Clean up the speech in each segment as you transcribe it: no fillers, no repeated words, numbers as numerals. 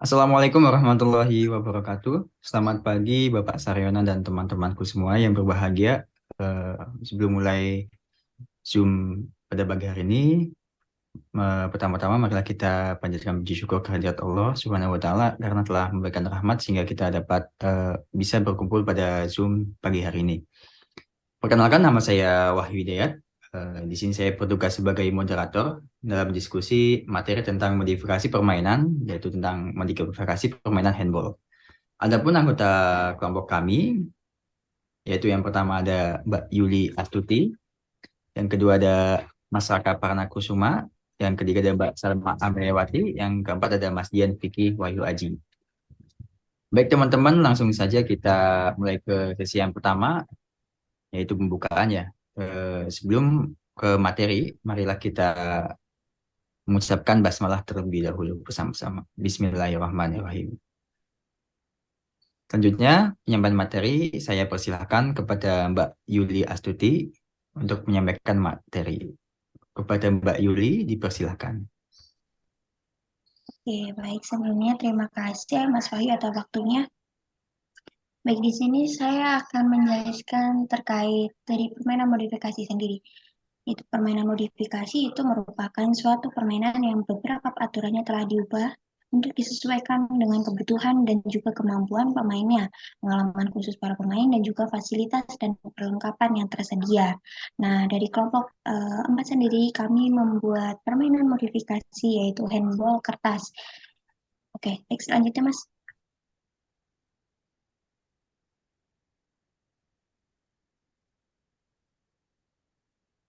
Assalamualaikum warahmatullahi wabarakatuh. Selamat pagi Bapak Saryono dan teman-temanku semua yang berbahagia. Eh, Sebelum mulai Zoom pada pagi hari ini, pertama-tama marilah kita panjatkan puji syukur kehadirat Allah Subhanahu wa taala karena telah memberikan rahmat sehingga kita dapat bisa berkumpul pada Zoom pagi hari ini. Perkenalkan, nama saya Wahyu Hidayat. Di sini saya bertugas sebagai moderator dalam diskusi materi tentang modifikasi permainan, yaitu tentang modifikasi permainan handball. Adapun anggota kelompok kami, yaitu yang pertama ada Mbak Yuli Astuti, yang kedua ada Mas Raka Paranakusuma, yang ketiga ada Mbak Salma Amrewati, yang keempat ada Mas Dian Vicky Wahyu Aji. Baik teman-teman, langsung saja kita mulai ke sesi yang pertama, yaitu pembukaan ya. Sebelum ke materi, marilah kita mengucapkan basmalah terlebih dahulu bersama-sama. Bismillahirrahmanirrahim. Selanjutnya, penyampaian materi, saya persilahkan kepada Mbak Yuli Astuti untuk menyampaikan materi. Kepada Mbak Yuli, dipersilahkan. Oke, baik. Sebelumnya terima kasih Mas Wahyu atas waktunya. Baik, di sini saya akan menjelaskan terkait dari permainan modifikasi sendiri. Itu permainan modifikasi itu merupakan suatu permainan yang beberapa aturannya telah diubah untuk disesuaikan dengan kebutuhan dan juga kemampuan pemainnya, pengalaman khusus para pemain dan juga fasilitas dan perlengkapan yang tersedia. Nah, dari kelompok 4 sendiri kami membuat permainan modifikasi yaitu handball kertas. Oke, next selanjutnya Mas.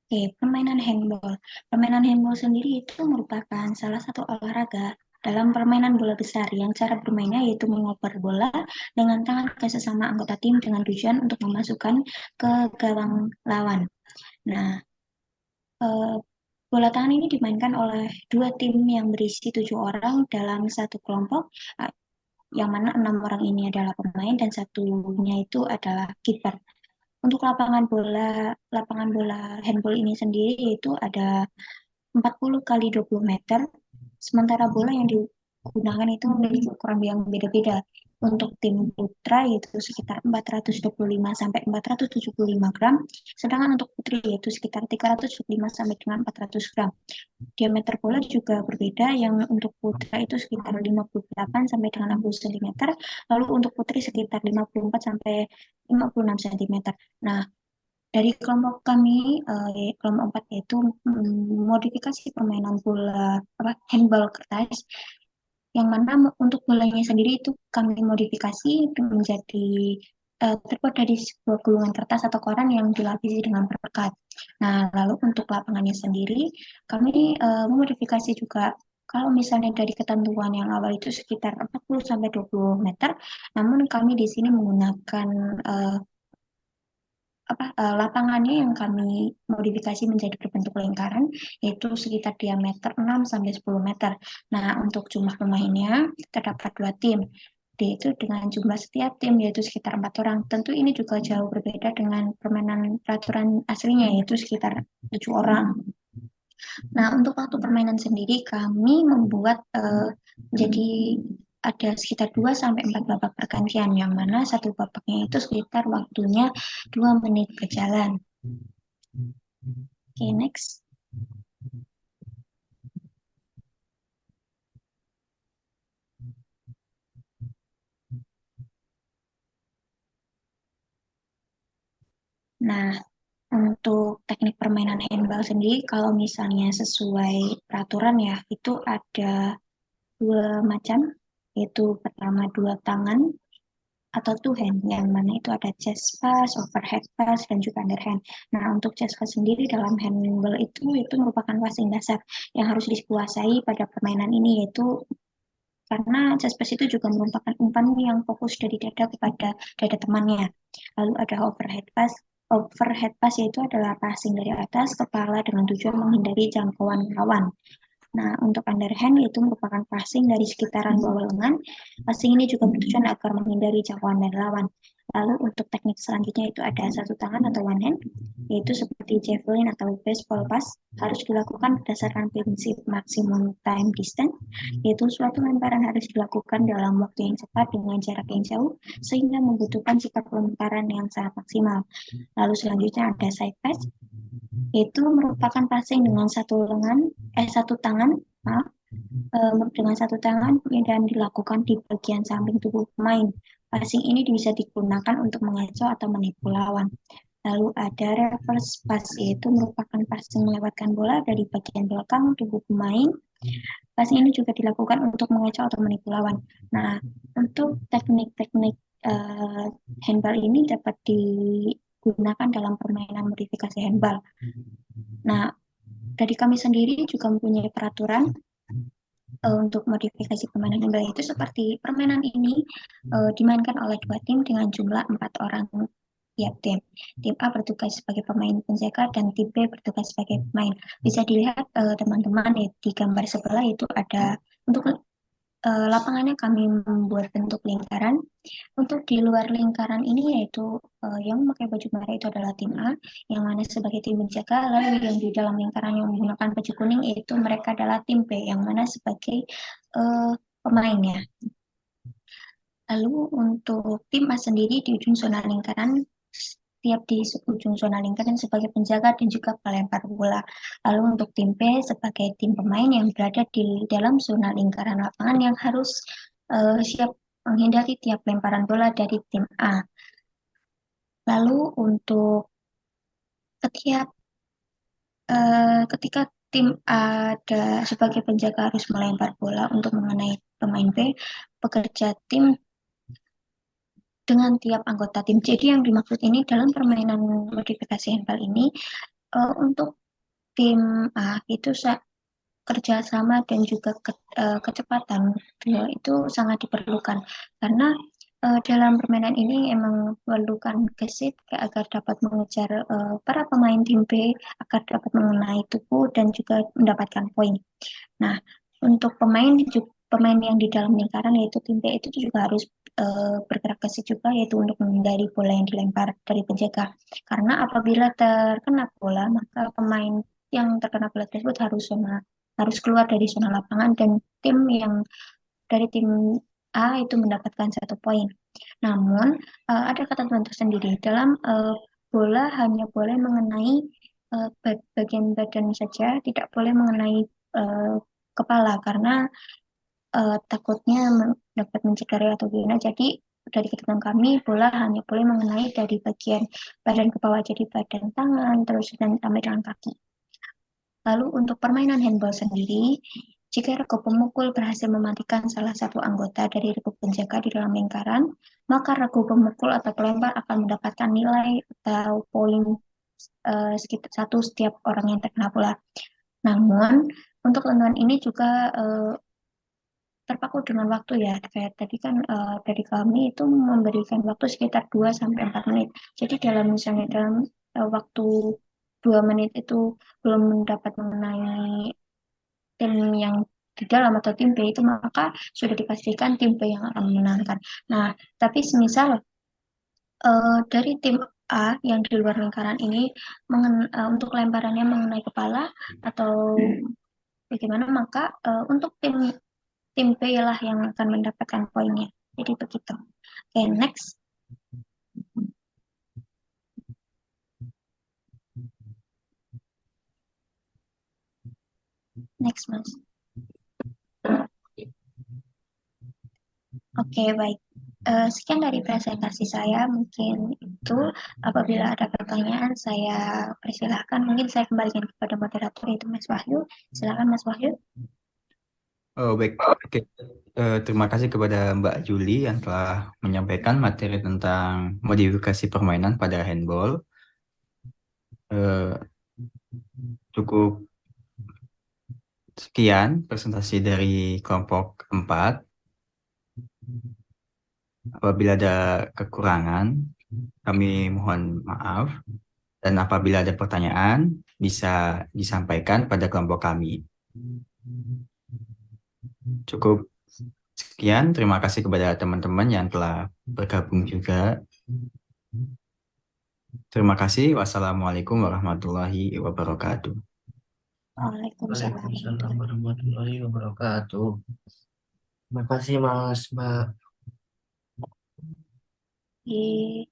Oke, permainan handball. Permainan handball sendiri itu merupakan salah satu olahraga dalam permainan bola besar yang cara bermainnya yaitu mengoper bola dengan tangan ke sesama anggota tim dengan tujuan untuk memasukkan ke gawang lawan. Nah, eh, bola tangan ini dimainkan oleh dua tim yang berisi 7 orang dalam satu kelompok, eh, yang mana 6 orang ini adalah pemain dan satunya itu adalah kiper. Untuk lapangan bola handball ini sendiri itu ada 40 kali 20 meter, sementara bola yang digunakan itu memiliki ukuran yang beda-beda. Untuk tim putra yaitu sekitar 425 sampai 475 gram, sedangkan untuk putri yaitu sekitar 375 sampai dengan 400 gram. Diameter bola juga berbeda, yang untuk putra itu sekitar 58 sampai dengan 60 cm, lalu untuk putri sekitar 54 sampai 56 cm. Nah, dari kelompok kami, kelompok 4 yaitu modifikasi permainan bola handball kertas, yang mana untuk bolanya sendiri itu kami modifikasi menjadi terbuat dari sebuah gulungan kertas atau koran yang dilapisi dengan perekat. Nah, lalu untuk lapangannya sendiri, kami memodifikasi juga. Kalau misalnya dari ketentuan yang awal itu sekitar 40 sampai 20 meter, namun kami di sini menggunakan uh, lapangannya yang kami modifikasi menjadi berbentuk lingkaran, yaitu sekitar diameter 6 sampai 10 meter. Nah, untuk jumlah pemainnya terdapat 2 tim, yaitu dengan jumlah setiap tim yaitu sekitar 4 orang. Tentu ini juga jauh berbeda dengan permainan peraturan aslinya yaitu sekitar 7 orang. Nah, untuk waktu permainan sendiri kami membuat jadi ada sekitar 2 sampai 4 babak pergantian, yang mana satu babaknya itu sekitar waktunya 2 menit berjalan. Oke, next. Nah, untuk teknik permainan handball sendiri, kalau misalnya sesuai peraturan ya, itu ada 2 macam, yaitu pertama 2 tangan atau two hand, yang mana itu ada chest pass, overhead pass, dan juga underhand. Nah, untuk chest pass sendiri dalam handball itu merupakan passing dasar yang harus dikuasai pada permainan ini, yaitu karena chest pass itu juga merupakan umpan yang fokus dari dada kepada dada temannya. Lalu ada overhead pass. Overhead pass yaitu adalah passing dari atas kepala dengan tujuan menghindari jangkauan lawan. Nah, untuk underhand itu merupakan passing dari sekitaran bawah lengan. Passing ini juga bertujuan agar menghindari jangkauan dari lawan. Lalu untuk teknik selanjutnya itu ada satu tangan atau one hand, yaitu seperti javelin atau baseball pass, harus dilakukan berdasarkan prinsip maximum time distance, yaitu suatu lemparan harus dilakukan dalam waktu yang cepat dengan jarak yang jauh, sehingga membutuhkan sikap lemparan yang sangat maksimal. Lalu selanjutnya ada side pass, yaitu merupakan passing dengan satu tangan, maaf, dengan satu tangan dan dilakukan di bagian samping tubuh pemain. Passing ini bisa digunakan untuk mengecoh atau menipu lawan. Lalu ada reverse pass, yaitu merupakan passing melewatkan bola dari bagian belakang tubuh pemain. Passing ini juga dilakukan untuk mengecoh atau menipu lawan. Nah, untuk teknik-teknik handball ini dapat digunakan dalam permainan modifikasi handball. Nah, dari kami sendiri juga mempunyai peraturan untuk modifikasi permainan handball itu seperti permainan ini dimainkan oleh dua tim dengan jumlah 4 orang tiap tim. Tim A bertugas sebagai pemain penjaga dan tim B bertugas sebagai pemain. Bisa dilihat teman-teman di gambar sebelah itu ada untuk lapangannya kami membuat bentuk lingkaran. Untuk di luar lingkaran ini yaitu yang memakai baju merah itu adalah tim A, yang mana sebagai tim penjaga, lalu yang di dalam lingkaran yang menggunakan baju kuning itu mereka adalah tim B, yang mana sebagai pemainnya. Lalu untuk tim A sendiri di ujung zona lingkaran, setiap di ujung zona lingkaran sebagai penjaga dan juga pelempar bola. Lalu untuk tim B sebagai tim pemain yang berada di dalam zona lingkaran lapangan yang harus siap menghindari tiap lemparan bola dari tim A. Lalu untuk ketika ketika tim A ada sebagai penjaga harus melempar bola untuk mengenai pemain B, pekerja tim dengan tiap anggota tim. Jadi yang dimaksud ini dalam permainan modifikasi handball ini untuk tim A itu kerjasama dan juga kecepatan itu sangat diperlukan karena dalam permainan ini emang memerlukan gesit agar dapat mengejar para pemain tim B agar dapat mengenai tubuh dan juga mendapatkan poin. Nah, untuk pemain yang di dalam lingkaran yaitu tim B itu juga harus bergerak gesit juga yaitu untuk menghindari bola yang dilempar dari penjaga. Karena apabila terkena bola maka pemain yang terkena bola tersebut harus keluar dari zona lapangan dan tim yang dari tim A itu mendapatkan 1 poin. Namun ada ketentuan tersendiri dalam bola hanya boleh mengenai bagian badan saja, tidak boleh mengenai kepala karena takutnya dapat mencederai atau gimana. Jadi dari ketentuan kami bola hanya boleh mengenai dari bagian badan ke bawah, jadi badan tangan terus dan sampai dengan kaki. Lalu untuk permainan handball sendiri, jika regu pemukul berhasil mematikan salah satu anggota dari regu penjaga di dalam lingkaran, maka regu pemukul atau pelempar akan mendapatkan nilai atau poin sekitar 1 setiap orang yang terkena bola. Namun, untuk ketentuan ini juga terpaku dengan waktu ya. Kayak tadi kan dari kami itu memberikan waktu sekitar 2 sampai 4 menit. Jadi misalnya dalam waktu 2 menit itu belum dapat mengenai tim yang di dalam atau tim B itu maka sudah dipastikan tim B yang akan memenangkan. Nah, tapi semisal dari tim A yang di luar lingkaran ini untuk lemparannya mengenai kepala atau bagaimana maka untuk tim B lah yang akan mendapatkan poinnya. Jadi begitu. Oke, next. Next, Mas. Oke, baik. Sekian dari presentasi saya. Mungkin itu apabila ada pertanyaan saya persilahkan. Mungkin saya kembalikan kepada moderator yaitu Mas Wahyu. Silakan Mas Wahyu. Oh, baik. Oke. Terima kasih kepada Mbak Juli yang telah menyampaikan materi tentang modifikasi permainan pada handball. Eh, Cukup sekian presentasi dari kelompok 4. Apabila ada kekurangan, kami mohon maaf. Dan apabila ada pertanyaan, bisa disampaikan pada kelompok kami. Cukup sekian. Terima kasih kepada teman-teman yang telah bergabung juga. Terima kasih. Wassalamualaikum warahmatullahi wabarakatuh. Waalaikumsalam Waalaikumsalam warahmatullahi warahmatullahi wabarakatuh. Terima kasih Mas, Mbak. wabarakatuh.